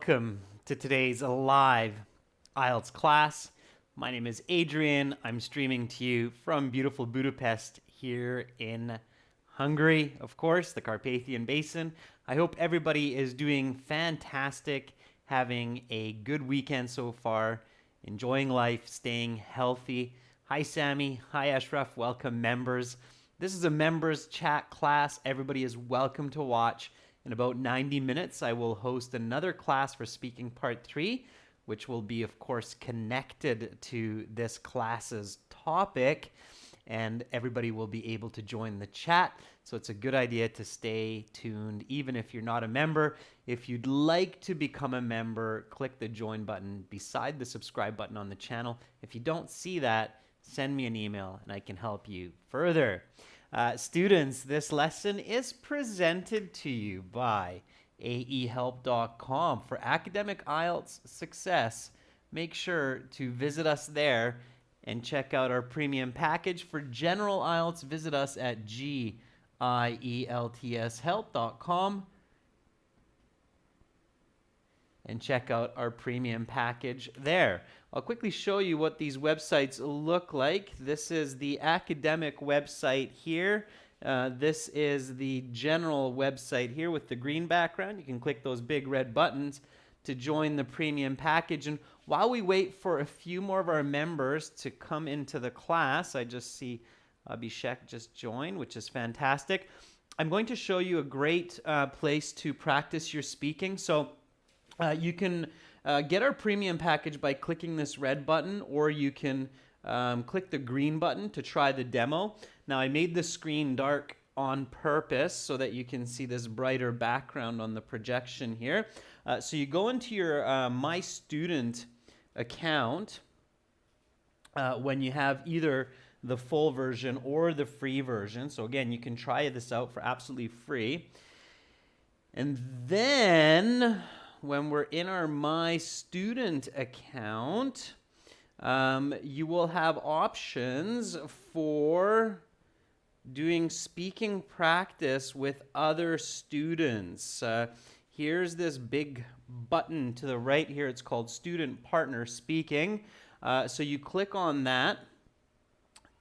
Welcome to today's live IELTS class. My name is Adrian. I'm streaming to you from beautiful Budapest here in Hungary, of course, the Carpathian Basin. I hope everybody is doing fantastic, having a good weekend so far, enjoying life, staying healthy. Hi, Sammy. Hi, Ashraf. Welcome, members. This is a members chat class. Everybody is welcome to watch. In about 90 minutes, I will host another class for Speaking Part 3, which will be, of course, connected to this class's topic, and everybody will be able to join the chat. So it's a good idea to stay tuned, even if you're not a member. If you'd like to become a member, click the join button beside the subscribe button on the channel. If you don't see that, send me an email and I can help you further. Students, this lesson is presented to you by aehelp.com. For academic IELTS success, make sure to visit us there and check out our premium package. For general IELTS, visit us at gieltshelp.com and check out our premium package there. I'll quickly show you what these websites look like. This is the academic website here. This is the general website here with the green background. You can click those big red buttons to join the premium package. And while we wait for a few more of our members to come into the class, I just see Abhishek just joined, which is fantastic. I'm going to show you a great place to practice your speaking. So you can get our premium package by clicking this red button, or you can click the green button to try the demo. Now, I made the screen dark on purpose so that you can see this brighter background on the projection here. So you go into your My Student account when you have either the full version or the free version. So again, you can try this out for absolutely free. And then when we're in our My Student account, you will have options for doing speaking practice with other students. Here's this big button to the right here. It's called Student Partner Speaking. So you click on that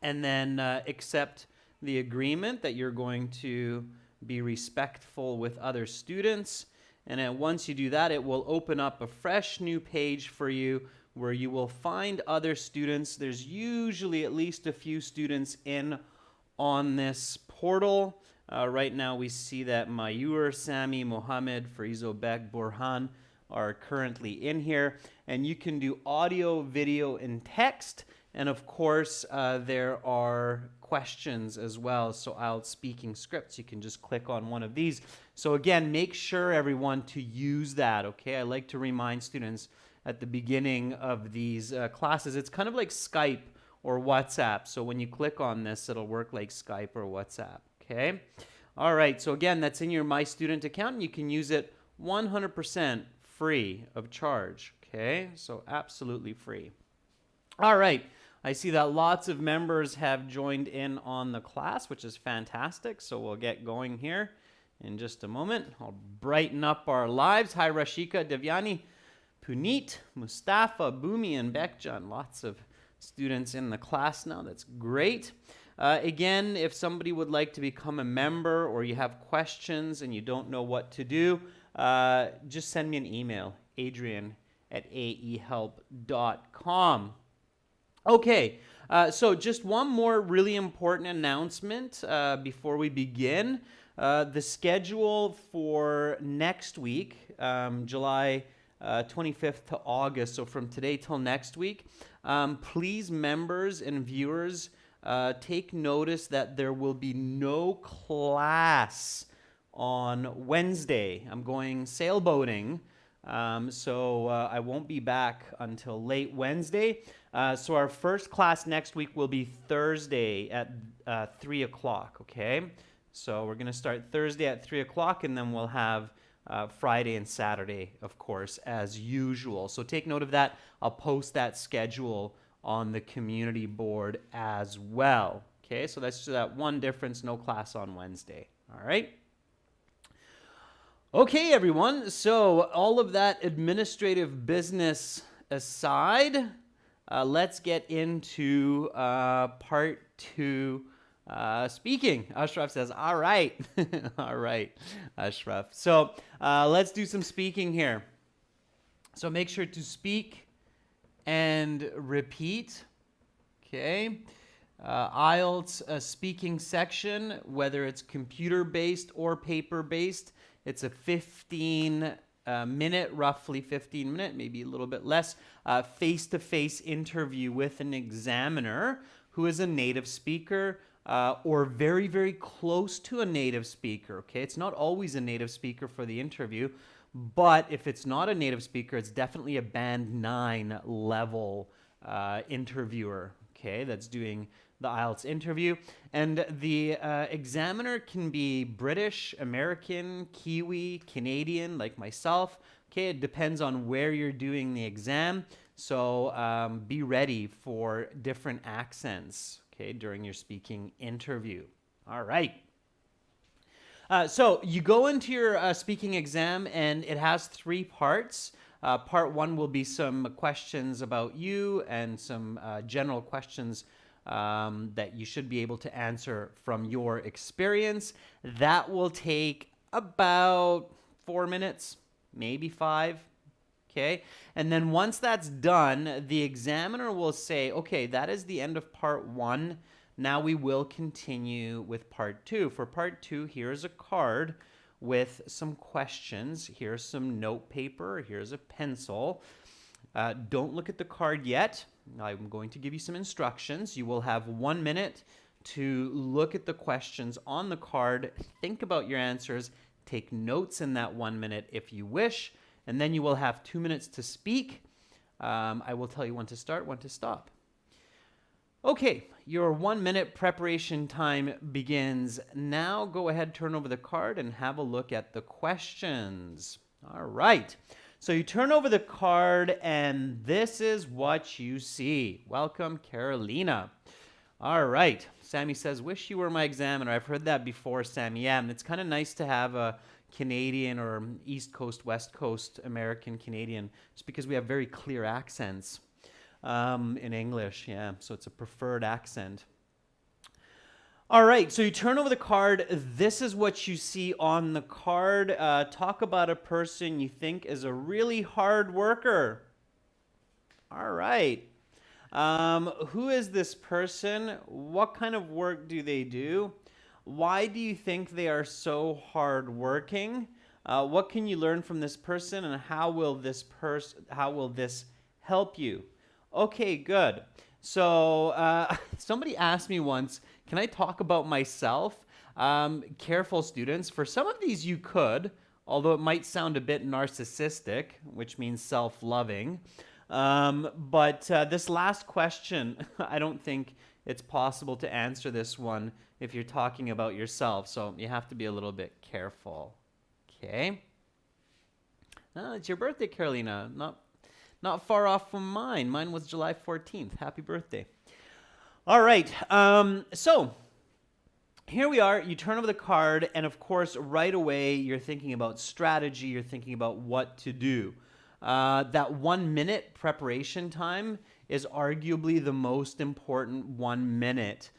and then accept the agreement that you're going to be respectful with other students. And then once you do that, it will open up a fresh new page for you where you will find other students. There's usually at least a few students in on this portal. Right now we see that Mayur, Sami, Mohammed, Farizobek, Burhan are currently in here. And you can do audio, video, and text. And of course, there are questions as well. So IELTS speaking scripts, you can just click on one of these. So again, make sure everyone to use that, okay? I like to remind students at the beginning of these classes, it's kind of like Skype or WhatsApp. So when you click on this, it'll work like Skype or WhatsApp, okay? All right, so again, that's in your My Student account, and you can use it 100% free of charge, okay? So absolutely free. All right. I see that lots of members have joined in on the class, which is fantastic. So we'll get going here in just a moment. I'll brighten up our lives. Hi, Rashika, Devyani, Puneet, Mustafa, Bhumi, and Bekjan. Lots of students in the class now. That's great. Again, if somebody would like to become a member or you have questions and you don't know what to do, just send me an email, adrian@aehelp.com. Okay, so just one more really important announcement before we begin. The schedule for next week, July 25th to August, so from today till next week, please, members and viewers, take notice that there will be no class on Wednesday. I'm going sailboating. So I won't be back until late Wednesday. So our first class next week will be Thursday at 3 o'clock, okay? So we're going to start Thursday at 3 o'clock, and then we'll have Friday and Saturday, of course, as usual. So take note of that. I'll post that schedule on the community board as well. Okay, so that's just that one difference, no class on Wednesday. All right. Okay, everyone. So all of that administrative business aside, let's get into part two, speaking. Ashraf says, all right. All right, Ashraf. So let's do some speaking here. So make sure to speak and repeat. Okay. IELTS speaking section, whether it's computer-based or paper-based, it's a 15 minute, roughly 15 minute, maybe a little bit less, face-to-face interview with an examiner who is a native speaker or very, very close to a native speaker. Okay, it's not always a native speaker for the interview, but if it's not a native speaker, it's definitely a band 9 level interviewer. Okay, that's doing the IELTS interview. And the examiner can be British, American, Kiwi, Canadian, like myself. Okay, it depends on where you're doing the exam. So be ready for different accents, okay, during your speaking interview. All right. So you go into your speaking exam, and it has 3 parts. Part 1 will be some questions about you and some general questions that you should be able to answer from your experience. That will take about 4 minutes, maybe 5. Okay. And then once that's done, the examiner will say, okay, that is the end of part 1. Now we will continue with part 2. For part 2, here's a card with some questions. Here's some note paper. Here's a pencil. Don't look at the card yet. I'm going to give you some instructions. You will have 1 minute to look at the questions on the card, think about your answers, take notes in that 1 minute if you wish, and then you will have 2 minutes to speak. I will tell you when to start, when to stop. Okay, your 1 minute preparation time begins. Now go ahead, turn over the card and have a look at the questions. All right. So you turn over the card and this is what you see. Welcome, Carolina. All right. Sammy says, wish you were my examiner. I've heard that before, Sammy. Yeah, and it's kind of nice to have a Canadian or East Coast, West Coast, American, Canadian, just because we have very clear accents. In English, yeah, so it's a preferred accent. All right, so you turn over the card. This is what you see on the card. Talk about a person you think is a really hard worker. All right. Who is this person? What kind of work do they do? Why do you think they are so hardworking? What can you learn from this person, and how will this help you? Okay, good. So somebody asked me once, can I talk about myself? Careful, students. For some of these you could, although it might sound a bit narcissistic, which means self-loving. But this last question, I don't think it's possible to answer this one if you're talking about yourself. So you have to be a little bit careful. Okay? It's your birthday, Carolina. Not far off from mine. Mine was July 14th. Happy birthday. All right. So here we are. You turn over the card, and of course, right away, you're thinking about strategy. You're thinking about what to do. That 1 minute preparation time is arguably the most important 1 minute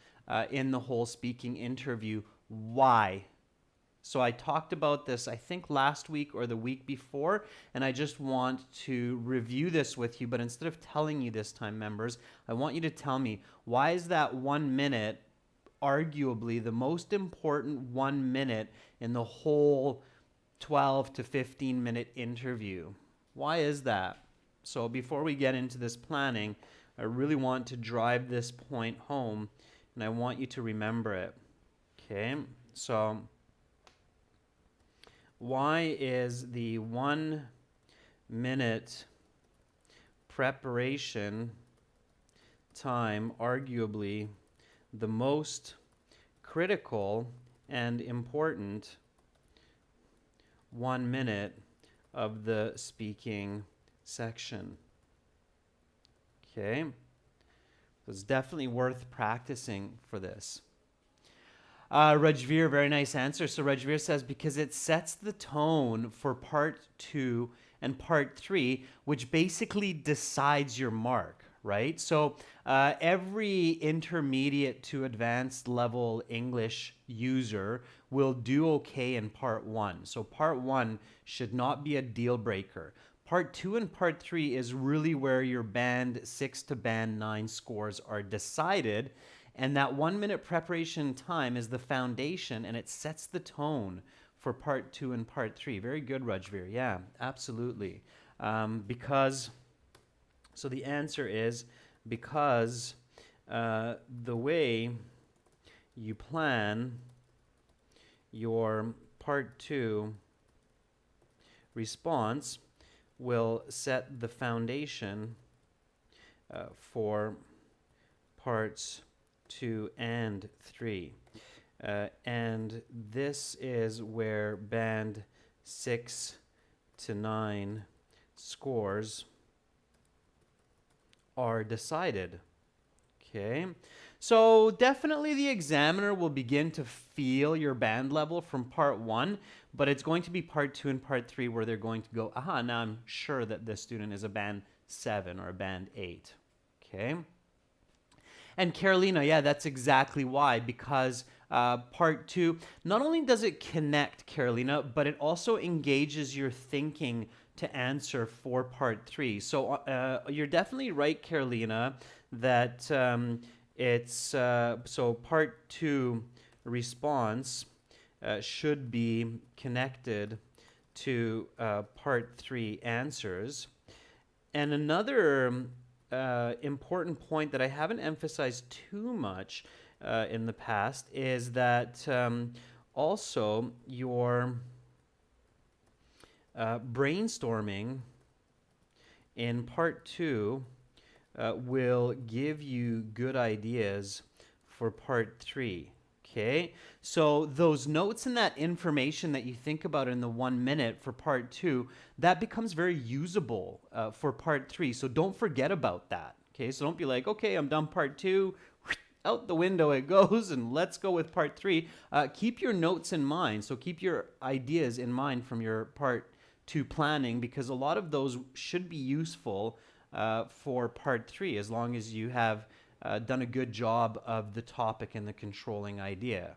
in the whole speaking interview. Why? So I talked about this, I think, last week or the week before, and I just want to review this with you. But instead of telling you this time, members, I want you to tell me, why is that 1 minute arguably the most important 1 minute in the whole 12 to 15 minute interview? Why is that? So before we get into this planning, I really want to drive this point home, and I want you to remember it. Okay, so why is the 1 minute preparation time arguably the most critical and important 1 minute of the speaking section? Okay, so it's definitely worth practicing for this. Rajveer, very nice answer. So Rajveer says, because it sets the tone for part 2 and part 3, which basically decides your mark, right? So every intermediate to advanced level English user will do okay in part 1. So part 1 should not be a deal breaker. Part 2 and part 3 is really where your band 6 to band 9 scores are decided. And that 1 minute preparation time is the foundation, and it sets the tone for part 2 and part 3. Very good, Rajveer. Yeah, absolutely. So the answer is because the way you plan your part 2 response will set the foundation for parts 2 and 3. And this is where band 6 to 9 scores are decided. Okay, so definitely the examiner will begin to feel your band level from part 1, but it's going to be part 2 and part 3 where they're going to go, aha, now I'm sure that this student is a band 7 or a band 8. Okay. And Carolina, yeah, that's exactly why, because part 2, not only does it connect, Carolina, but it also engages your thinking to answer for part 3. So you're definitely right, Carolina, that so part 2 response should be connected to part 3 answers. And another important point that I haven't emphasized too much in the past is that also your brainstorming in part 2 will give you good ideas for part 3. Okay, so those notes and that information that you think about in the 1 minute for part 2, that becomes very usable for part 3. So don't forget about that. Okay, so don't be like, okay, I'm done part 2, out the window it goes, and let's go with part 3. Keep your notes in mind. So keep your ideas in mind from your part 2 planning, because a lot of those should be useful for part 3 as long as you have done a good job of the topic and the controlling idea.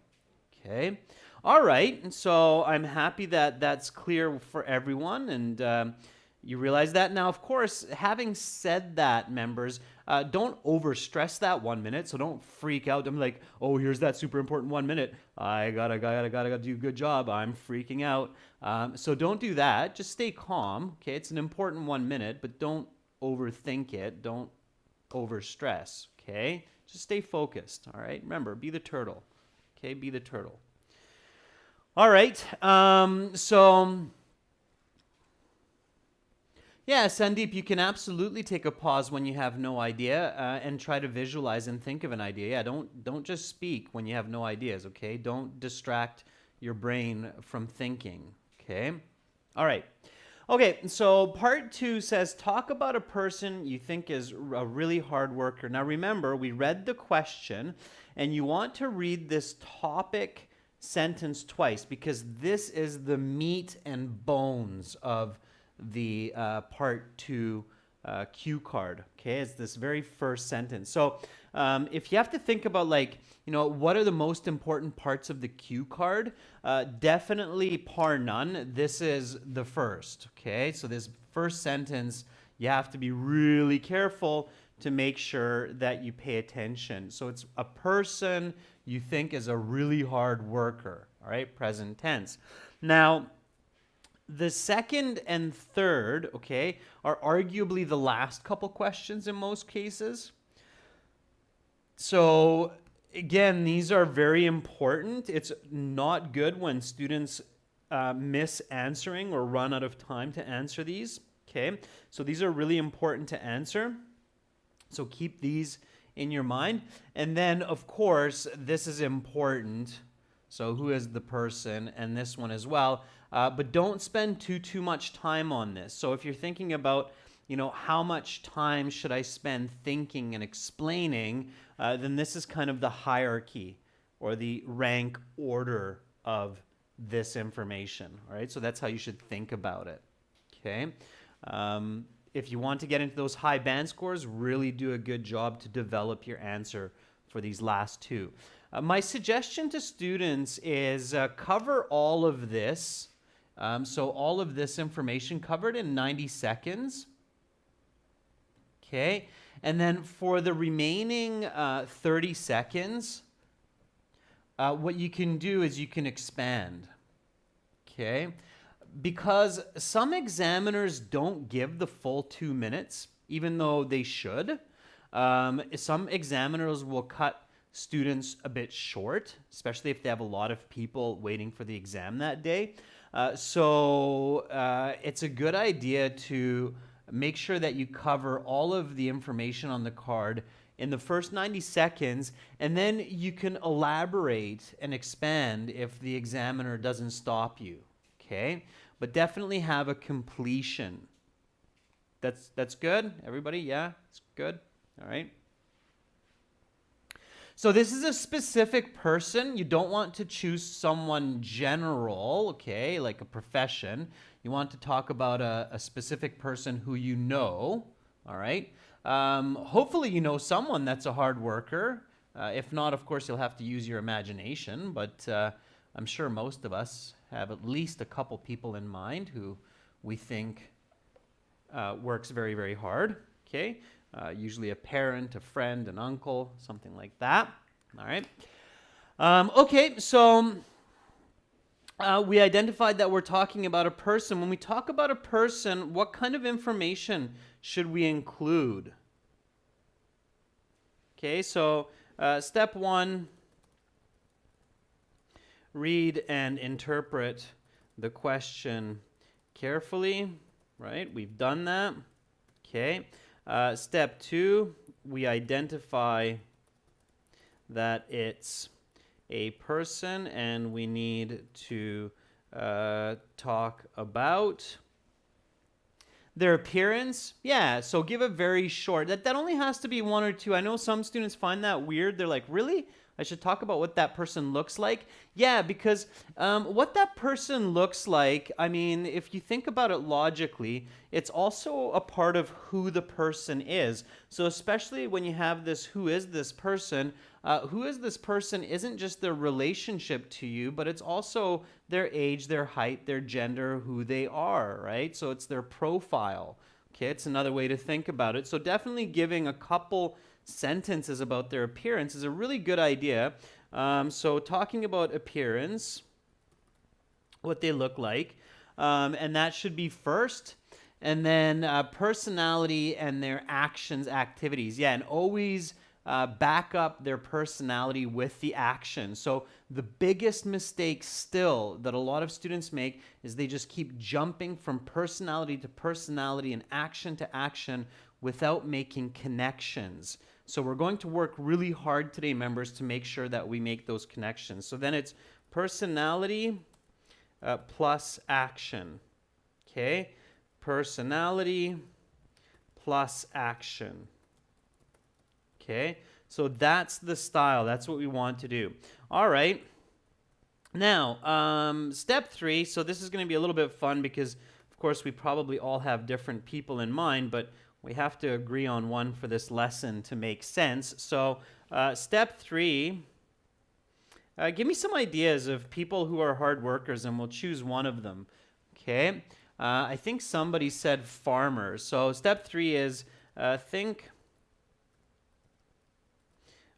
Okay. All right. And so I'm happy that that's clear for everyone, and you realize that. Now, of course, having said that, members, don't overstress that 1 minute. So don't freak out. I'm like, oh, here's that super important 1 minute. I gotta do a good job. I'm freaking out. So don't do that. Just stay calm. Okay. It's an important 1 minute, but don't overthink it. Don't overstress. Okay, just stay focused. All right, remember, be the turtle. Okay, be the turtle. All right, so yeah, Sandeep, you can absolutely take a pause when you have no idea and try to visualize and think of an idea. Yeah, don't just speak when you have no ideas. Okay, don't distract your brain from thinking. Okay, all right. Okay, so part 2 says, talk about a person you think is a really hard worker. Now remember, we read the question, and you want to read this topic sentence twice, because this is the meat and bones of the part 2 cue card. Okay, it's this very first sentence. So if you have to think about, like, what are the most important parts of the cue card, definitely par none, this is the first. Okay, so this first sentence, you have to be really careful to make sure that you pay attention. So it's a person you think is a really hard worker. All right, present tense. Now, the second and third, okay, are arguably the last couple questions in most cases. So again, these are very important. It's not good when students miss answering or run out of time to answer these. Okay, so these are really important to answer. So keep these in your mind. And then, of course, this is important. So who is the person? And this one as well. But don't spend too much time on this. So if you're thinking about, how much time should I spend thinking and explaining, then this is kind of the hierarchy or the rank order of this information. All right, so that's how you should think about it. Okay. If you want to get into those high band scores, really do a good job to develop your answer for these last two. My suggestion to students is cover all of this. So all of this information covered in 90 seconds. Okay. And then for the remaining 30 seconds, what you can do is you can expand. Okay. Because some examiners don't give the full 2 minutes, even though they should. Some examiners will cut students a bit short, especially if they have a lot of people waiting for the exam that day. So it's a good idea to make sure that you cover all of the information on the card in the first 90 seconds, and then you can elaborate and expand if the examiner doesn't stop you. Okay? But definitely have a completion. That's good? Everybody? Yeah? It's good? All right. So this is a specific person. You don't want to choose someone general, okay, like a profession. You want to talk about a specific person who you know, all right? Hopefully you know someone that's a hard worker. If not, of course, you'll have to use your imagination, but I'm sure most of us have at least a couple people in mind who we think works very, very hard, okay? Usually a parent, a friend, an uncle, something like that, all right? Okay, so we identified that we're talking about a person. When we talk about a person, what kind of information should we include? Okay, so step one, read and interpret the question carefully, right? We've done that. Okay. Step two, we identify that it's a person and we need to talk about their appearance. Yeah, so give a very short, that only has to be one or two. I know some students find that weird. They're like, really? I should talk about what that person looks like? Yeah, because what that person looks like, I mean, if you think about it logically, it's also a part of who the person is. So especially when you have this who is this person isn't just their relationship to you, but it's also their age, their height, their gender, who they are, right? So it's their profile. Okay, it's another way to think about it. So definitely giving a couple sentences about their appearance is a really good idea. So talking about appearance, what they look like, and that should be first. And then personality and their actions, activities. Yeah, and always back up their personality with the action. So the biggest mistake still that a lot of students make is they just keep jumping from personality to personality and action to action without making connections. So we're going to work really hard today, members, to make sure that we make those connections. So then it's personality plus action. Okay? Personality plus action. Okay? So that's the style. That's what we want to do. All right. Now, step three. So this is going to be a little bit fun because, of course, we probably all have different people in mind, but we have to agree on one for this lesson to make sense. So step three, give me some ideas of people who are hard workers, and we'll choose one of them. Okay? I think somebody said farmers. So step three is think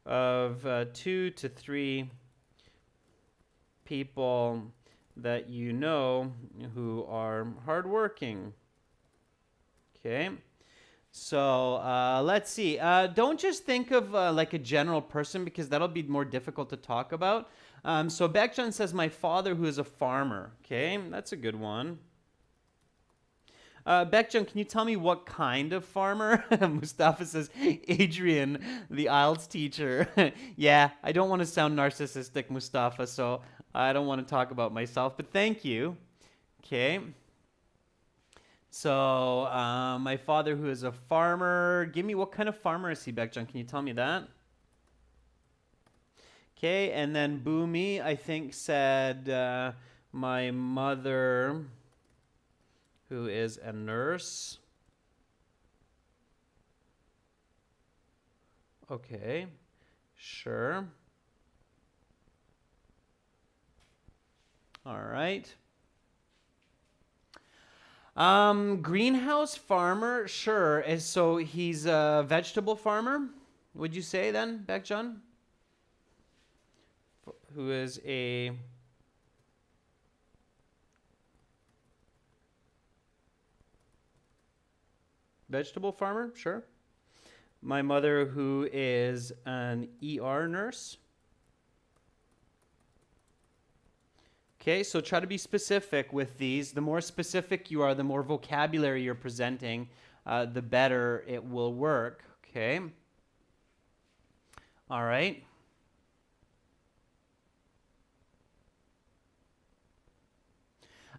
of 2 to 3 people that you know who are hardworking. Okay? So let's see. Don't just think of like a general person because that'll be more difficult to talk about. So Baekjun says, my father who is a farmer. Okay, that's a good one. Baekjun, can you tell me what kind of farmer? Mustafa says, Adrian, the IELTS teacher. Yeah, I don't want to sound narcissistic, Mustafa, so I don't want to talk about myself, but thank you. Okay. So, my father who is a farmer. Give me, what kind of farmer is he, Baekjun? Can you tell me that? Okay, and then Boomy, I think, said my mother, who is a nurse. Okay, sure. All right. Greenhouse farmer, sure. So he's a vegetable farmer, would you say then, Beck John? Who is a vegetable farmer, sure. My mother, who is an ER nurse. Okay, so try to be specific with these. The more specific you are, the more vocabulary you're presenting, the better it will work. Okay. All right.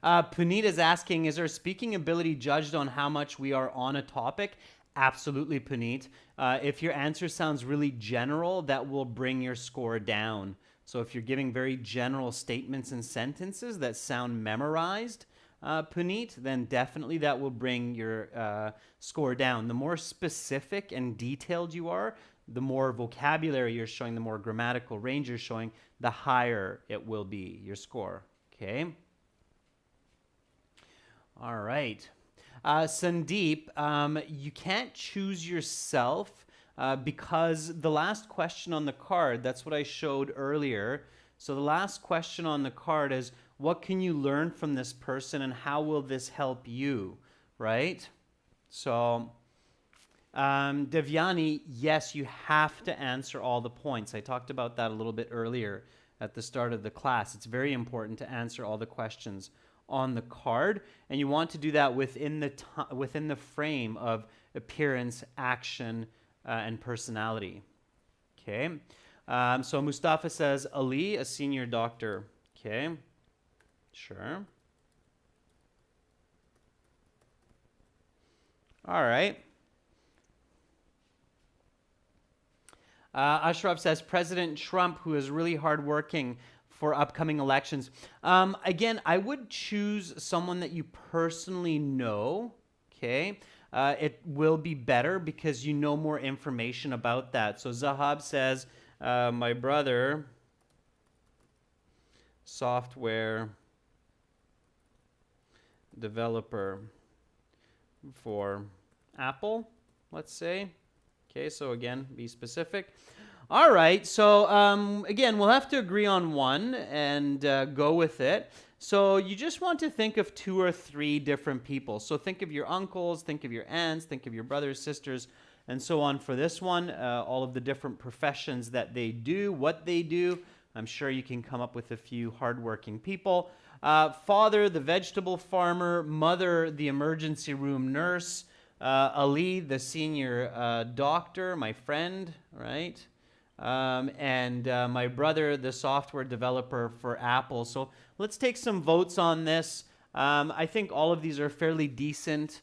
Puneet is asking, is our speaking ability judged on how much we are on a topic? Absolutely, Puneet. If your answer sounds really general, that will bring your score down. So if you're giving very general statements and sentences that sound memorized, Puneet, then definitely that will bring your score down. The more specific and detailed you are, the more vocabulary you're showing, the more grammatical range you're showing, the higher it will be, your score. Okay? All right. Sandeep, you can't choose yourself because the last question on the card, that's what I showed earlier. So the last question on the card is, what can you learn from this person and how will this help you, right? So, Devyani, yes, you have to answer all the points. I talked about that a little bit earlier at the start of the class. It's very important to answer all the questions on the card, and you want to do that within the frame of appearance, action, and personality. Okay. So Mustafa says Ali, a senior doctor. Okay. Sure. All right. Ashraf says President Trump, who is really hardworking for upcoming elections. Again, I would choose someone that you personally know. Okay. It will be better because you know more information about that. So Zahab says, my brother, software developer for Apple, let's say. Okay, so again, be specific. All right, so again, we'll have to agree on one and go with it. So you just want to think of 2 or 3 different people. So think of your uncles, think of your aunts, think of your brothers, sisters, and so on for this one. All of the different professions that they do, what they do. I'm sure you can come up with a few hardworking people. Father, the vegetable farmer. Mother, the emergency room nurse. Ali, the senior doctor, my friend, right? And my brother, the software developer for Apple. So let's take some votes on this. I think all of these are fairly decent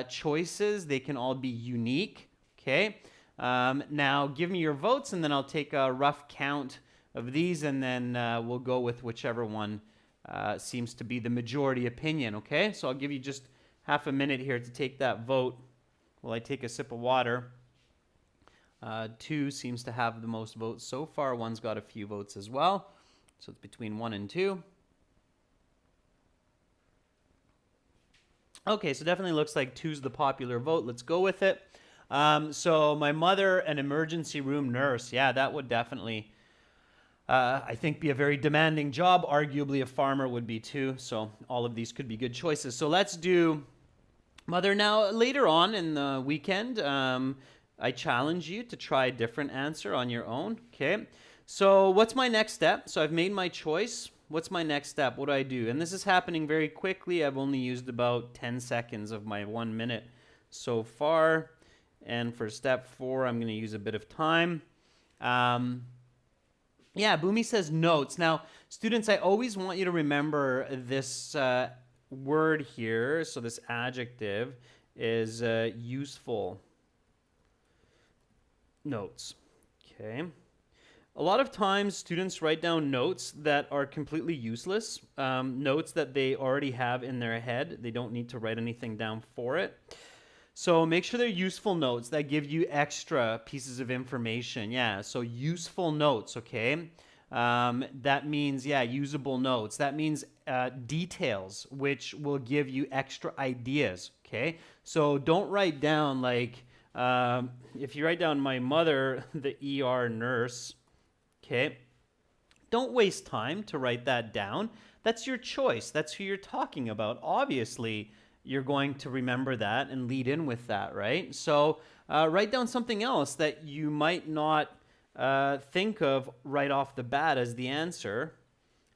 choices. They can all be unique. Okay. Now give me your votes, and then I'll take a rough count of these, and then we'll go with whichever one seems to be the majority opinion. Okay. So I'll give you just half a minute here to take that vote while I take a sip of water. 2 seems to have the most votes so far. 1's got a few votes as well. So it's between 1 and 2. Okay, so definitely looks like 2's the popular vote. Let's go with it. So my mother, an emergency room nurse. Yeah, that would definitely, I think, be a very demanding job. Arguably a farmer would be too. So all of these could be good choices. So let's do mother. Now, later on in the weekend, I challenge you to try a different answer on your own. Okay. So what's my next step? So I've made my choice. What's my next step? What do I do? And this is happening very quickly. I've only used about 10 seconds of my 1 minute so far. And for step 4, I'm going to use a bit of time. Yeah, Boomy says notes. Now, students, I always want you to remember this word here. So this adjective is useful. Notes. Okay. A lot of times students write down notes that are completely useless, notes that they already have in their head. They don't need to write anything down for it. So make sure they're useful notes that give you extra pieces of information. Yeah, so useful notes, okay? That means, yeah, usable notes. That means details, which will give you extra ideas, okay? So don't write down like, if you write down my mother, the ER nurse, okay? Don't waste time to write that down. That's your choice. That's who you're talking about. Obviously, you're going to remember that and lead in with that, right? So write down something else that you might not think of right off the bat as the answer.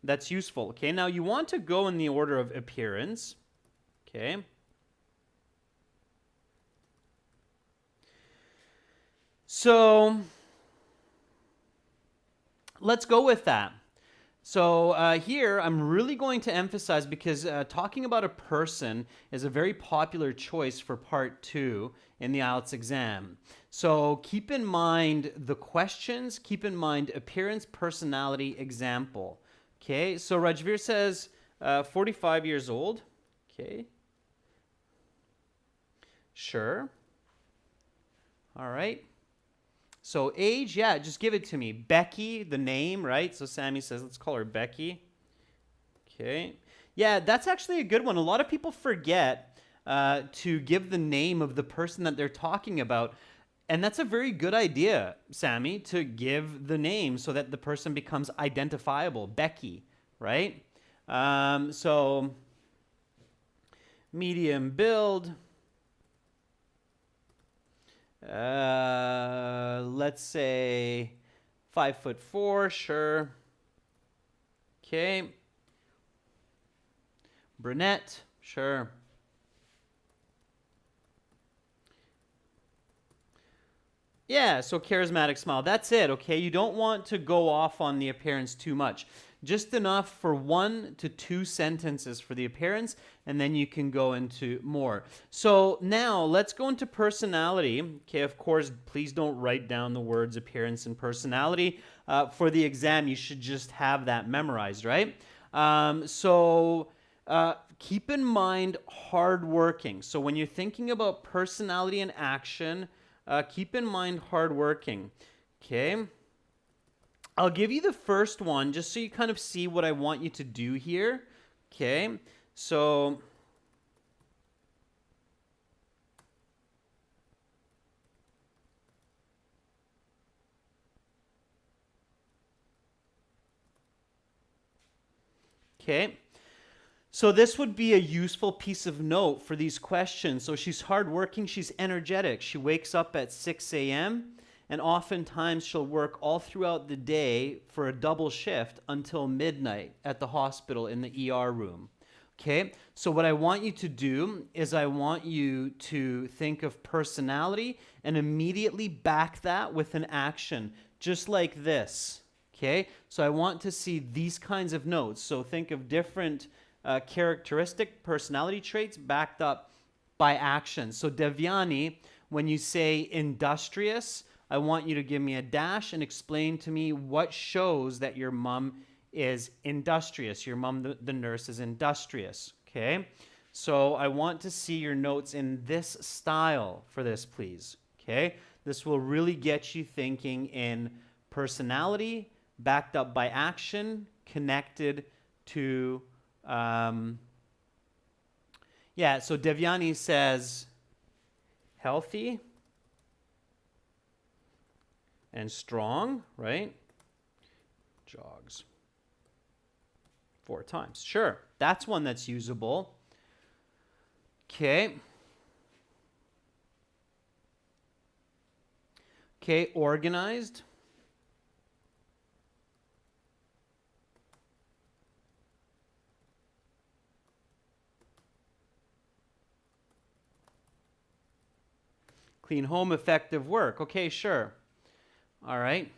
That's useful, okay? Now, you want to go in the order of appearance, okay? So let's go with that. So here, I'm really going to emphasize because talking about a person is a very popular choice for part 2 in the IELTS exam. So keep in mind the questions, keep in mind appearance, personality, example. Okay, so Rajveer says 45 years old. Okay. Sure. All right. So age, yeah, just give it to me. Becky, the name, right? So Sammy says, let's call her Becky. Okay. Yeah, that's actually a good one. A lot of people forget to give the name of the person that they're talking about. And that's a very good idea, Sammy, to give the name so that the person becomes identifiable. Becky, right? So medium build. Let's say 5'4", sure. Okay. Brunette, sure. Yeah, so charismatic smile. That's it, okay? You don't want to go off on the appearance too much. Just enough for 1 to 2 sentences for the appearance, and then you can go into more. So now let's go into personality. Okay, of course, please don't write down the words appearance and personality. For the exam, you should just have that memorized, right? Keep in mind hardworking. So when you're thinking about personality and action, keep in mind hardworking. Okay. I'll give you the first one just so you kind of see what I want you to do here. Okay. So okay. So this would be a useful piece of note for these questions. So she's hardworking, she's energetic. She wakes up at 6 a.m. and oftentimes she'll work all throughout the day for a double shift until midnight at the hospital in the ER room. Okay, so what I want you to do is I want you to think of personality and immediately back that with an action, just like this. Okay, so I want to see these kinds of notes. So think of different characteristic personality traits backed up by action. So Devyani, when you say industrious, I want you to give me a dash and explain to me what shows that your mom is industrious. Your mom, the nurse, is industrious. Okay, so I want to see your notes in this style for this, please. Okay, this will really get you thinking in personality backed up by action, connected to yeah, so Devyani says healthy and strong, right? Jogs 4 times. Sure, that's one that's usable. Okay. Okay, organized. Clean home, effective work. Okay, sure. All right.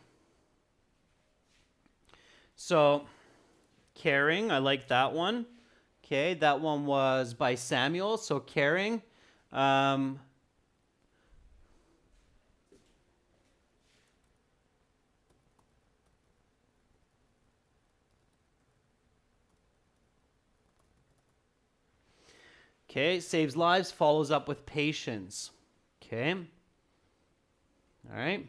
So, caring, I like that one. Okay, that one was by Samuel. So, caring. Okay, saves lives, follows up with patience. Okay. All right.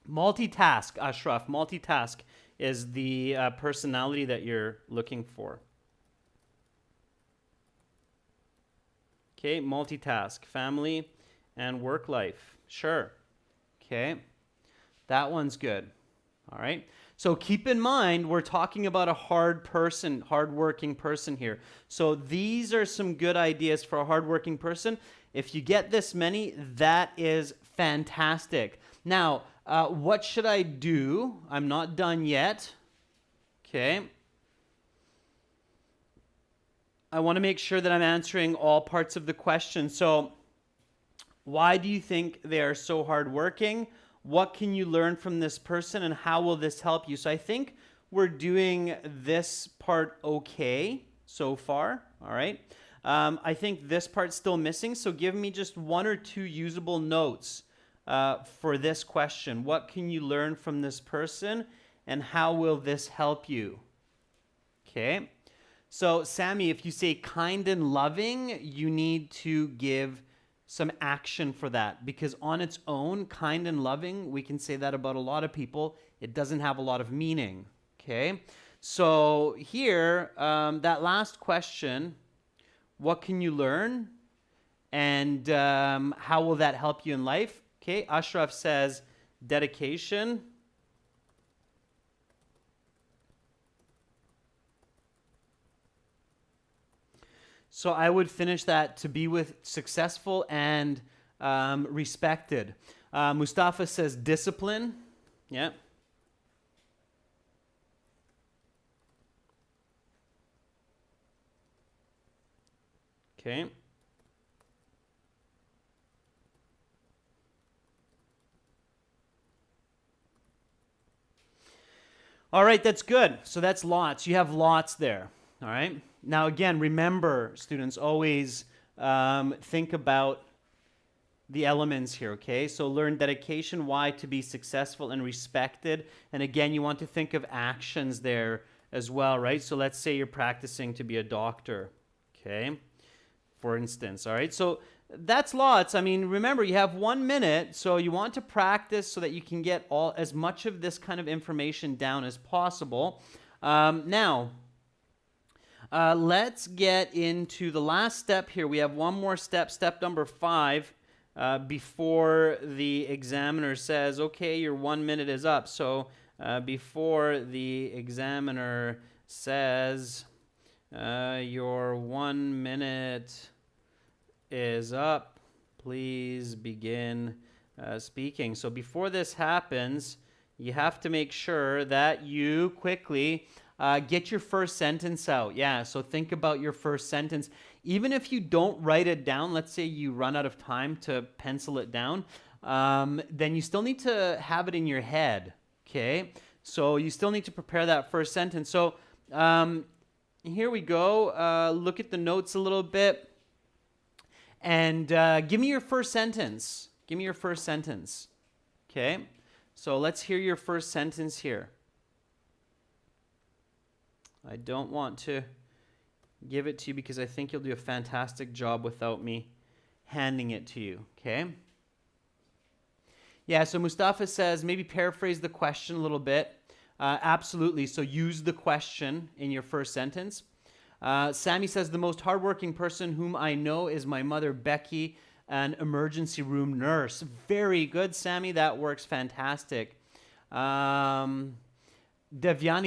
Multitask, Ashraf. Multitask is the personality that you're looking for. Okay, multitask, family and work life. Sure. Okay, that one's good. All right. So keep in mind, we're talking about a hardworking person here. So these are some good ideas for a hardworking person. If you get this many, that is fantastic. Now, what should I do? I'm not done yet. Okay. I want to make sure that I'm answering all parts of the question. So, why do you think they are so hardworking? What can you learn from this person, and how will this help you? So I think we're doing this part okay so far. All right. I think this part's still missing. So give me just one or two usable notes for this question. What can you learn from this person, and how will this help you? Okay. So Sammy, if you say kind and loving, you need to give some action for that, because on its own, kind and loving, we can say that about a lot of people. It doesn't have a lot of meaning. Okay. So here, that last question, what can you learn, and how will that help you in life? Okay. Ashraf says dedication. So I would finish that to be with successful and respected. Mustafa says discipline. Yeah. Okay. All right, that's good. So that's lots. You have lots there. All right. Now, again, remember, students, always think about the elements here, okay? So learn dedication, why, to be successful and respected. And again, you want to think of actions there as well, right? So let's say you're practicing to be a doctor, okay? For instance, all right? So that's lots. I mean, remember, you have 1 minute, so you want to practice so that you can get as much of this kind of information down as possible. Now, let's get into the last step here. We have one more step, step number 5, before the examiner says, okay, your 1 minute is up. So before the examiner says, your 1 minute is up, please begin speaking. So before this happens, you have to make sure that you quickly get your first sentence out. Yeah, so think about your first sentence. Even if you don't write it down, let's say you run out of time to pencil it down, then you still need to have it in your head, okay? So you still need to prepare that first sentence. So here we go. Look at the notes a little bit. And give me your first sentence. Give me your first sentence, okay? So let's hear your first sentence here. I don't want to give it to you because I think you'll do a fantastic job without me handing it to you, okay? Yeah, so Mustafa says maybe paraphrase the question a little bit. Absolutely, so use the question in your first sentence. Sammy says the most hardworking person whom I know is my mother, Becky, an emergency room nurse. Very good, Sammy, that works fantastic. Devyani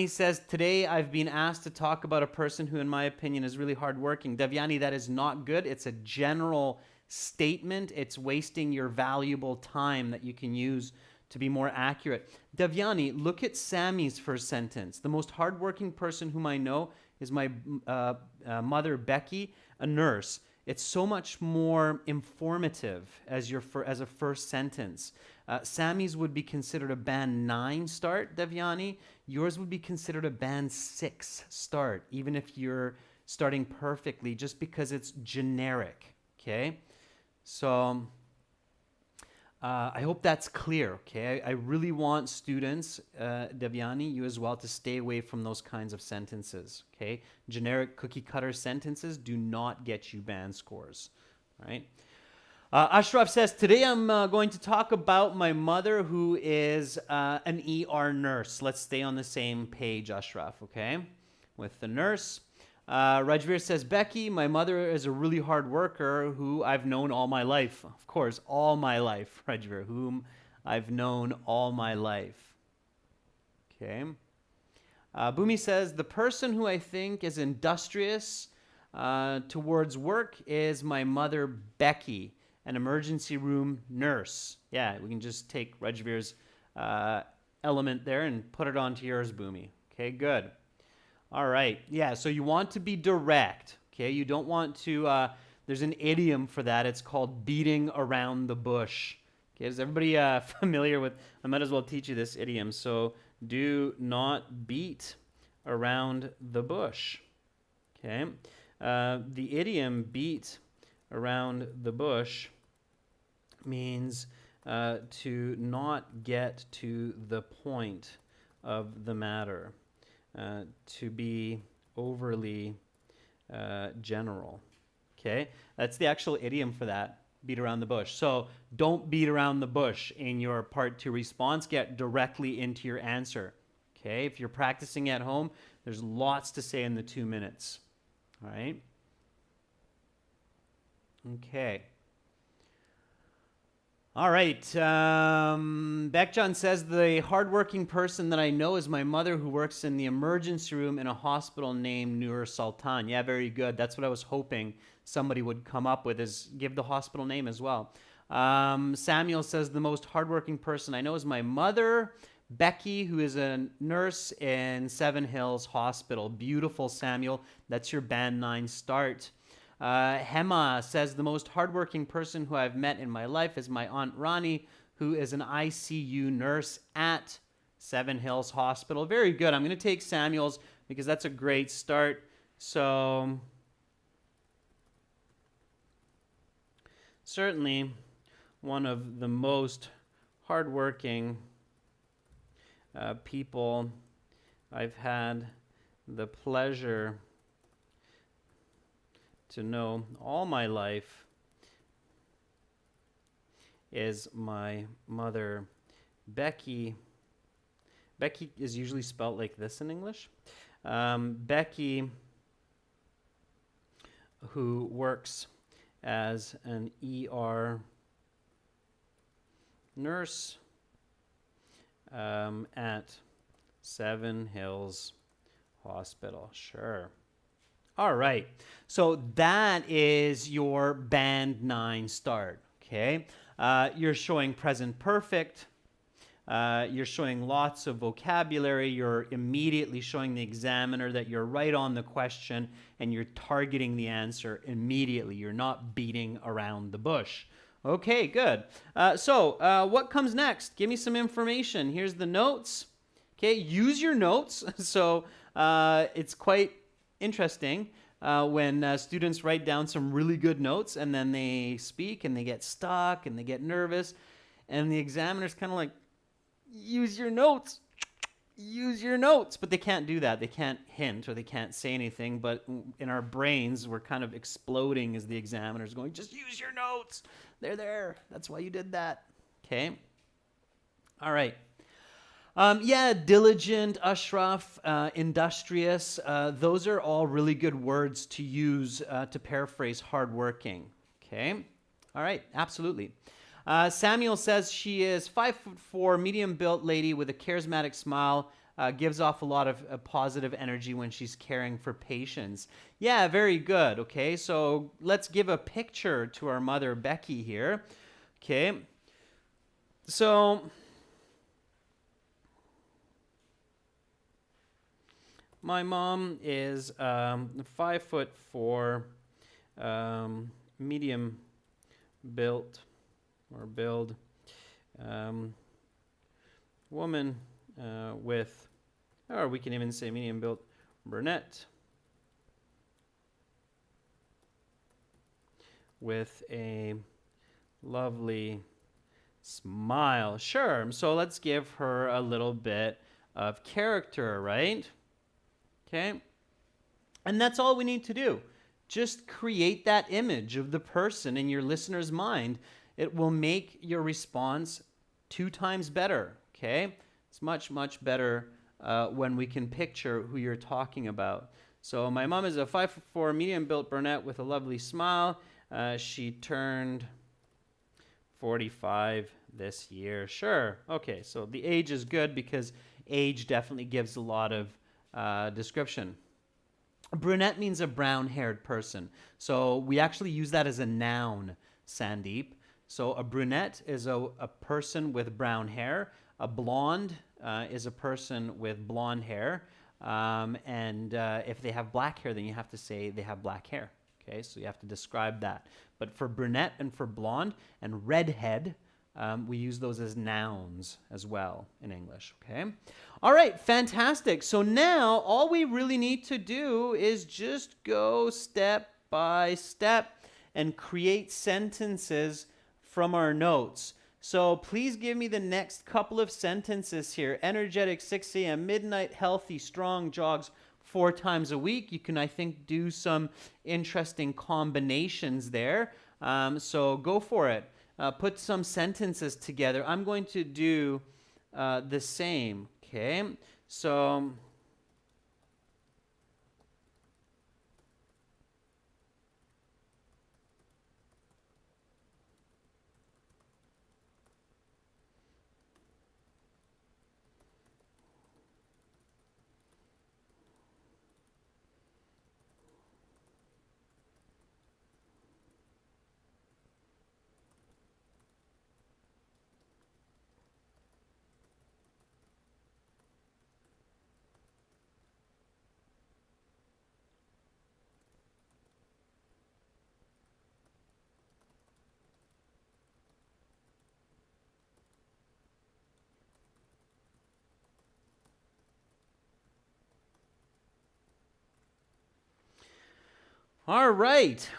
says, today I've been asked to talk about a person who, in my opinion, is really hardworking. Devyani, that is not good. It's a general statement. It's wasting your valuable time that you can use to be more accurate. Devyani, look at Sammy's first sentence. The most hardworking person whom I know is my mother, Becky, a nurse. It's so much more informative as a first sentence. Sammy's would be considered a band 9 start, Devyani. Yours would be considered a band 6 start, even if you're starting perfectly, just because it's generic, okay? So I hope that's clear, okay? I really want students, Devyani, you as well, to stay away from those kinds of sentences, okay? Generic cookie cutter sentences do not get you band scores, all right? Ashraf says, today I'm going to talk about my mother who is an ER nurse. Let's stay on the same page, Ashraf, okay? With the nurse. Rajveer says, Becky, my mother is a really hard worker who I've known all my life. Of course, all my life, Rajveer, whom I've known all my life. Okay. Bhumi says, the person who I think is industrious towards work is my mother, Becky, an emergency room nurse. Yeah, we can just take Rajveer's element there and put it onto yours, Bhumi. Okay, good. All right. Yeah, so you want to be direct, okay? You don't want to, there's an idiom for that. It's called beating around the bush. Okay, is everybody familiar with, I might as well teach you this idiom. So do not beat around the bush, okay? The idiom beat around the bush means to not get to the point of the matter. To be overly general. Okay, that's the actual idiom for that, beat around the bush. So don't beat around the bush in your part 2 response, get directly into your answer. Okay, if you're practicing at home, there's lots to say in the 2 minutes. All right. Okay. All right. Bekjan says, the hardworking person that I know is my mother who works in the emergency room in a hospital named Nur Sultan. Yeah, very good. That's what I was hoping somebody would come up with, is give the hospital name as well. Samuel says, the most hardworking person I know is my mother, Becky, who is a nurse in Seven Hills Hospital. Beautiful, Samuel. That's your Band 9 start. Hema says, the most hardworking person who I've met in my life is my Aunt Ronnie, who is an ICU nurse at Seven Hills Hospital. Very good. I'm going to take Samuel's because that's a great start. So, certainly one of the most hardworking people I've had the pleasure to know all my life is my mother, Becky. Becky is usually spelled like this in English. Becky, who works as an ER nurse at Seven Hills Hospital. Sure. All right, so that is your Band 9 start, okay? You're showing present perfect. You're showing lots of vocabulary. You're immediately showing the examiner that you're right on the question and you're targeting the answer immediately. You're not beating around the bush. Okay, good. So what comes next? Give me some information. Here's the notes. Okay, use your notes. So it's quite interesting when students write down some really good notes and then they speak and they get stuck and they get nervous and the examiner's kind of like, use your notes, but they can't do that. They can't hint or they can't say anything, but in our brains we're kind of exploding as the examiner's going, just use your notes, they're there, that's why you did that. Okay, all right. Yeah, diligent, Ashraf, industrious, those are all really good words to use to paraphrase hardworking. Okay, all right, absolutely. Samuel says she is 5'4", medium-built lady with a charismatic smile, gives off a lot of positive energy when she's caring for patients. Yeah, very good. Okay, so let's give a picture to our mother, Becky, here. Okay, so my mom is 5'4", medium built or build woman with, or we can even say medium built brunette with a lovely Smile. Sure. So let's give her a little bit of character, right? Okay. And that's all we need to do. Just create that image of the person in your listener's mind. It will make your response 2 times better. Okay. It's much, much better when we can picture who you're talking about. So my mom is a 5'4" medium-built brunette with a lovely smile. She turned 45 this year. Sure. Okay, so the age is good because age definitely gives a lot of description. A brunette means a brown-haired person. So we actually use that as a noun, Sandeep. So a brunette is a person with brown hair. A blonde is a person with blonde hair. And if they have black hair, then you have to say they have black hair. Okay, so you have to describe that. But for brunette and for blonde and redhead, we use those as nouns as well in English, okay? All right, fantastic. So now all we really need to do is just go step by step and create sentences from our notes. So please give me the next couple of sentences here. Energetic, 6 a.m., midnight, healthy, strong, jogs 4 times a week. You can, I think, do some interesting combinations there. So go for it. Put some sentences together. I'm going to do the same, okay? So all right.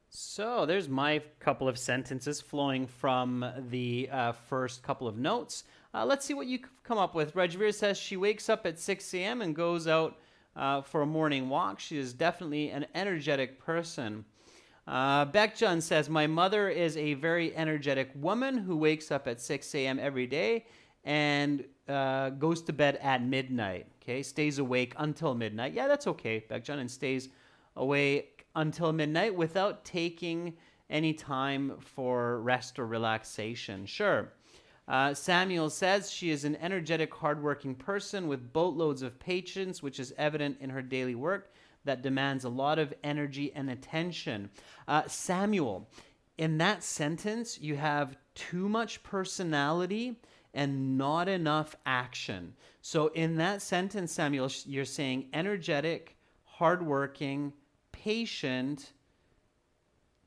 So there's my couple of sentences flowing from the first couple of notes. Let's see what you come up with. Rajveer says she wakes up at 6 a.m. and goes out for a morning walk. She is definitely an energetic person. Bekjan says, my mother is a very energetic woman who wakes up at 6 a.m. every day and goes to bed at midnight. Okay, stays awake until midnight. Yeah, that's okay, Bekjan, and stays awake until midnight without taking any time for rest or relaxation. Sure. Samuel says she is an energetic, hardworking person with boatloads of patience, which is evident in her daily work that demands a lot of energy and attention. Samuel, in that sentence, you have too much personality and not enough action. So in that sentence, Samuel, you're saying energetic, hardworking, patient,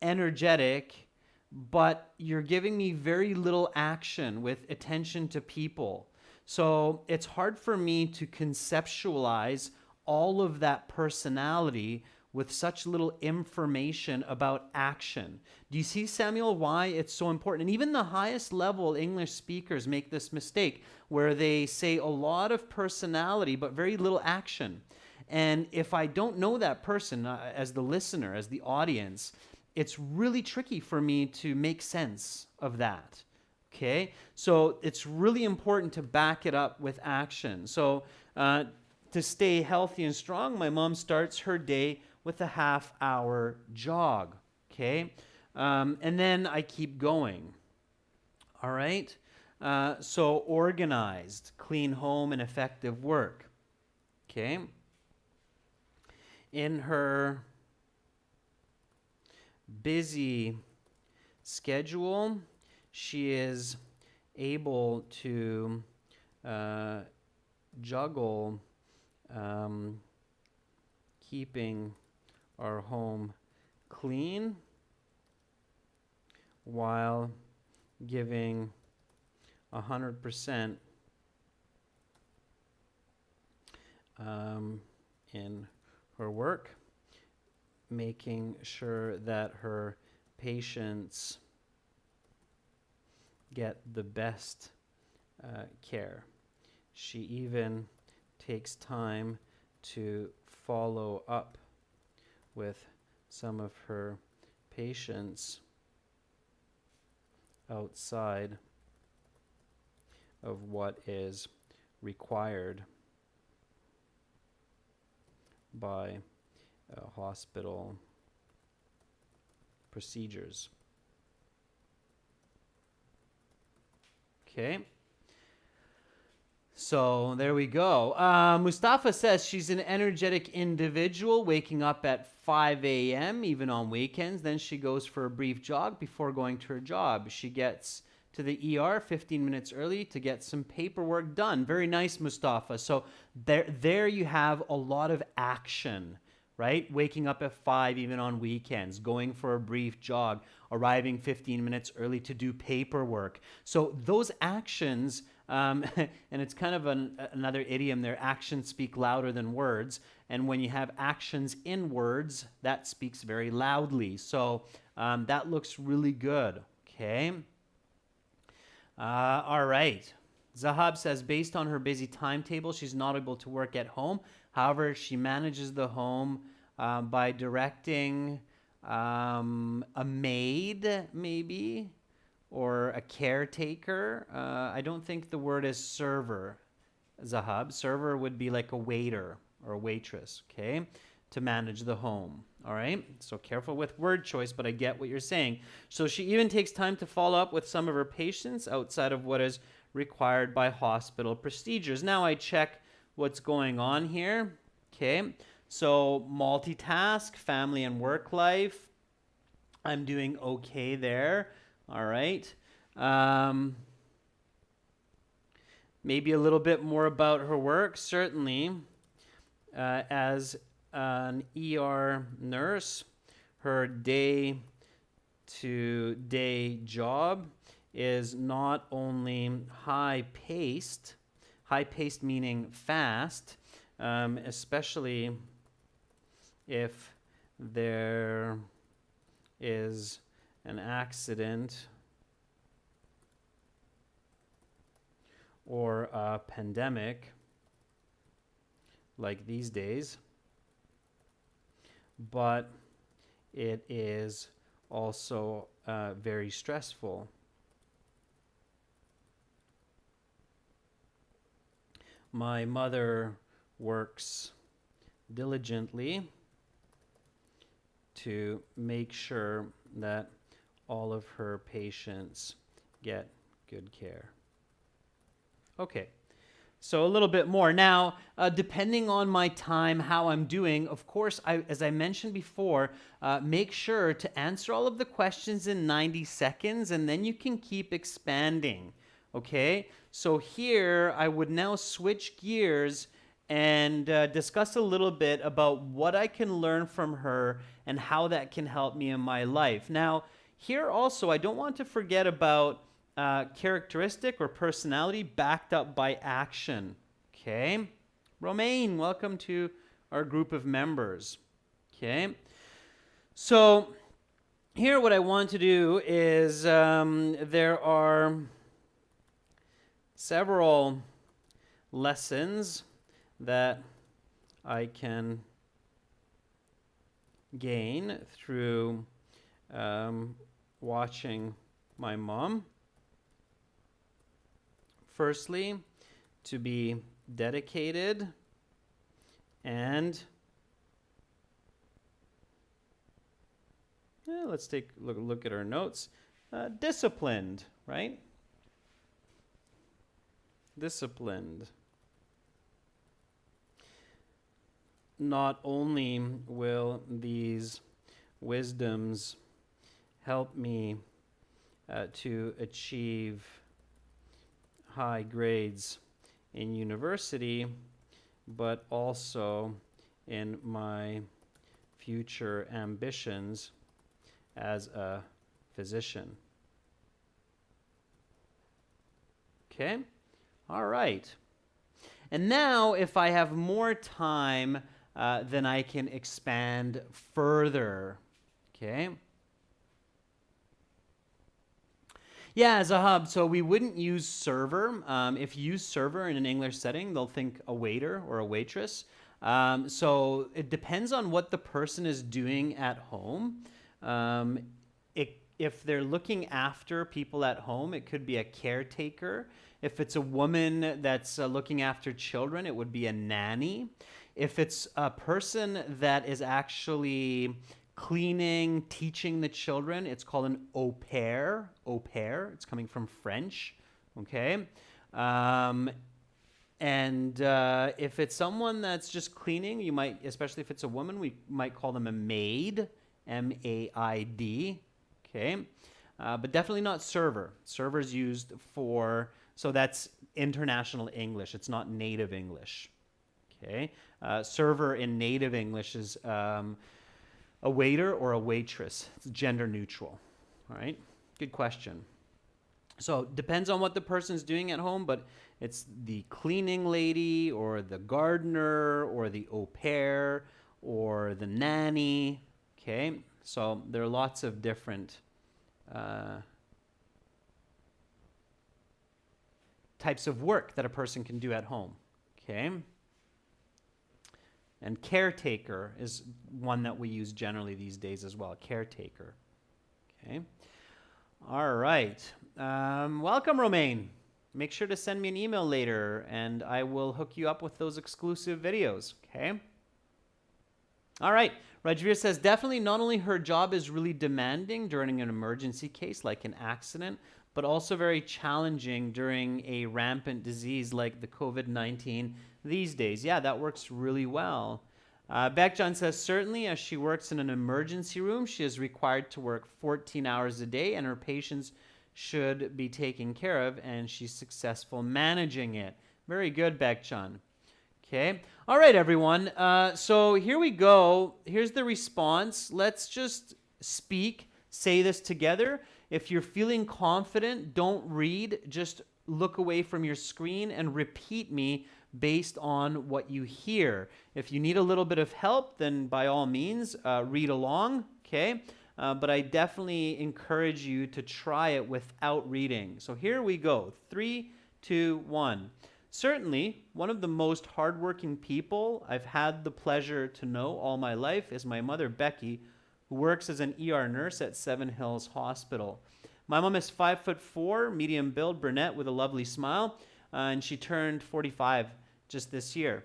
energetic, but you're giving me very little action with attention to people. So it's hard for me to conceptualize all of that personality with such little information about action. Do you see, Samuel, why it's so important? And even the highest level English speakers make this mistake where they say a lot of personality but very little action. And if I don't know that person as the listener, as the audience, it's really tricky for me to make sense of that. Okay? So it's really important to back it up with action. So to stay healthy and strong, my mom starts her day with a half-hour jog. Okay? And then I keep going. All right? So organized, clean home, and effective work. Okay? In her busy schedule, she is able to juggle keeping our home clean while giving 100% in her work. making sure that her patients get the best care. She even takes time to follow up with some of her patients outside of what is required by hospital procedures. Okay. So there we go. Mustafa says she's an energetic individual, waking up at 5 a.m., even on weekends. Then she goes for a brief jog before going to her job. She gets to the ER 15 minutes early to get some paperwork done. Very nice, Mustafa. So there you have a lot of action, right? Waking up at 5 even on weekends, going for a brief jog, arriving 15 minutes early to do paperwork. So those actions, and it's kind of another idiom there, actions speak louder than words. And when you have actions in words, that speaks very loudly. So that looks really good, okay? All right. Zahab says, based on her busy timetable, she's not able to work at home. However, she manages the home by directing a maid, maybe, or a caretaker. I don't think the word is server, Zahab. Server would be like a waiter or a waitress, okay, to manage the home. All right, so careful with word choice, but I get what you're saying. So she even takes time to follow up with some of her patients outside of what is required by hospital procedures. Now I check what's going on here. Okay, so multitask, family and work life. I'm doing okay there. All right. Maybe a little bit more about her work. Certainly, as an ER nurse, her day-to-day job is not only high-paced meaning fast, especially if there is an accident or a pandemic like these days, but it is also very stressful. My mother works diligently to make sure that all of her patients get good care. Okay. So a little bit more. Now, depending on my time, how I'm doing, of course, as I mentioned before, make sure to answer all of the questions in 90 seconds, and then you can keep expanding, okay? So here, I would now switch gears and discuss a little bit about what I can learn from her and how that can help me in my life. Now, here also, I don't want to forget about characteristic or personality backed up by action. Okay. Romaine, welcome to our group of members. Okay. So here what I want to do is there are several lessons that I can gain through watching my mom. Firstly, to be dedicated and let's take a look at our notes. Disciplined, right? Disciplined. Not only will these wisdoms help me to achieve high grades in university, but also in my future ambitions as a physician. Okay? All right. And now, if I have more time, then I can expand further. Okay. Yeah, as a hub, so we wouldn't use server. If you use server in an English setting, they'll think a waiter or a waitress. So it depends on what the person is doing at home. If they're looking after people at home, it could be a caretaker. If it's a woman that's looking after children, it would be a nanny. If it's a person that is actually cleaning, teaching the children, it's called an au pair. Au pair, it's coming from French, okay? If it's someone that's just cleaning, you might, especially if it's a woman, we might call them a maid, M-A-I-D, okay? But definitely not server. Server's used for, so that's international English. It's not native English, okay? Server in native English is a waiter or a waitress. It's gender neutral, all right? Good question. So depends on what the person's doing at home, but it's the cleaning lady or the gardener or the au pair or the nanny, okay? So there are lots of different types of work that a person can do at home, okay? And caretaker is one that we use generally these days as well, caretaker, okay? All right. Welcome, Romaine. Make sure to send me an email later, and I will hook you up with those exclusive videos, okay? All right. Rajveer says, definitely not only her job is really demanding during an emergency case like an accident, but also very challenging during a rampant disease like the COVID-19 these days. Yeah, that works really well. Beckjohn says, certainly as she works in an emergency room, she is required to work 14 hours a day and her patients should be taken care of, and she's successful managing it. Very good, Beckjohn. Okay. All right, everyone. So here we go. Here's the response. Let's just speak, say this together. If you're feeling confident, don't read. Just look away from your screen and repeat me based on what you hear. If you need a little bit of help, then by all means, read along, okay? But I definitely encourage you to try it without reading. So here we go. 3, 2, 1. Certainly, one of the most hardworking people I've had the pleasure to know all my life is my mother, Becky, who works as an ER nurse at Seven Hills Hospital. My mom is 5'4", medium build, brunette with a lovely smile, and she turned 45 just this year.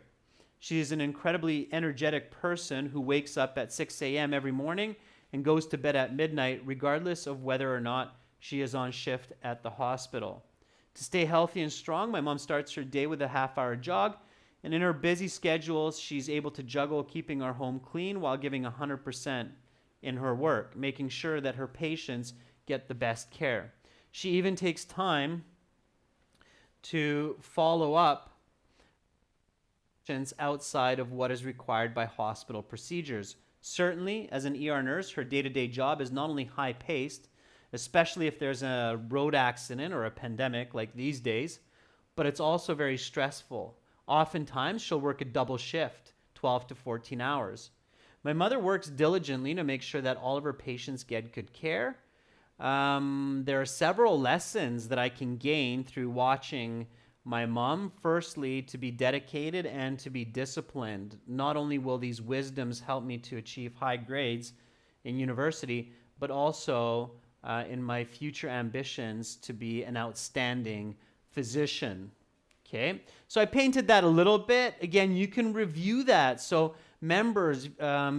She's an incredibly energetic person who wakes up at 6 a.m. every morning and goes to bed at midnight, regardless of whether or not she is on shift at the hospital. To stay healthy and strong, my mom starts her day with a half-hour jog, and in her busy schedule, she's able to juggle keeping our home clean while giving 100% in her work, making sure that her patients get the best care. She even takes time to follow up outside of what is required by hospital procedures. Certainly, as an ER nurse, her day-to-day job is not only high-paced, especially if there's a road accident or a pandemic like these days, but it's also very stressful. Oftentimes, she'll work a double shift, 12 to 14 hours. My mother works diligently to make sure that all of her patients get good care. There are several lessons that I can gain through watching my mom. Firstly, to be dedicated and to be disciplined. Not only will these wisdoms help me to achieve high grades in university, but also in my future ambitions to be an outstanding physician. Okay, so I painted that a little bit. Again, you can review that. So members,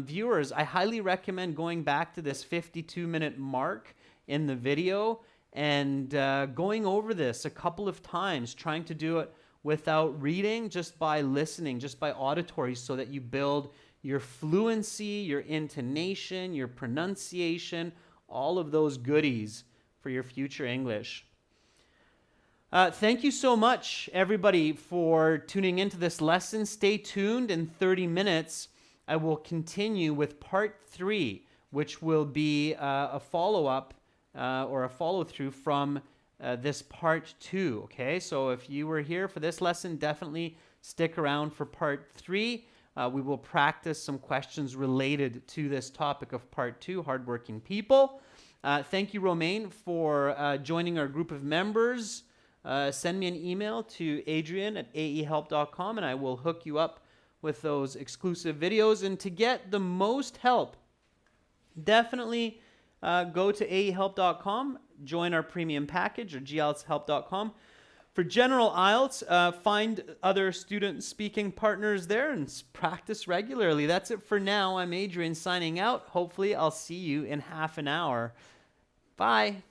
viewers, I highly recommend going back to this 52-minute mark in the video and going over this a couple of times, trying to do it without reading, just by listening, just by auditory, so that you build your fluency, your intonation, your pronunciation, all of those goodies for your future English. Thank you so much, everybody, for tuning into this lesson. Stay tuned. In 30 minutes, I will continue with part 3, which will be a follow-up or a follow-through from this part 2, okay? So if you were here for this lesson, definitely stick around for part 3. we will practice some questions related to this topic of Part 2, hardworking people. Thank you, Romaine, for joining our group of members. Send me an email to adrian@aehelp.com, and I will hook you up with those exclusive videos. And to get the most help, definitely go to aehelp.com, join our premium package, or glshelp.com. For general IELTS, find other student speaking partners there and practice regularly. That's it for now. I'm Adrian signing out. Hopefully, I'll see you in half an hour. Bye.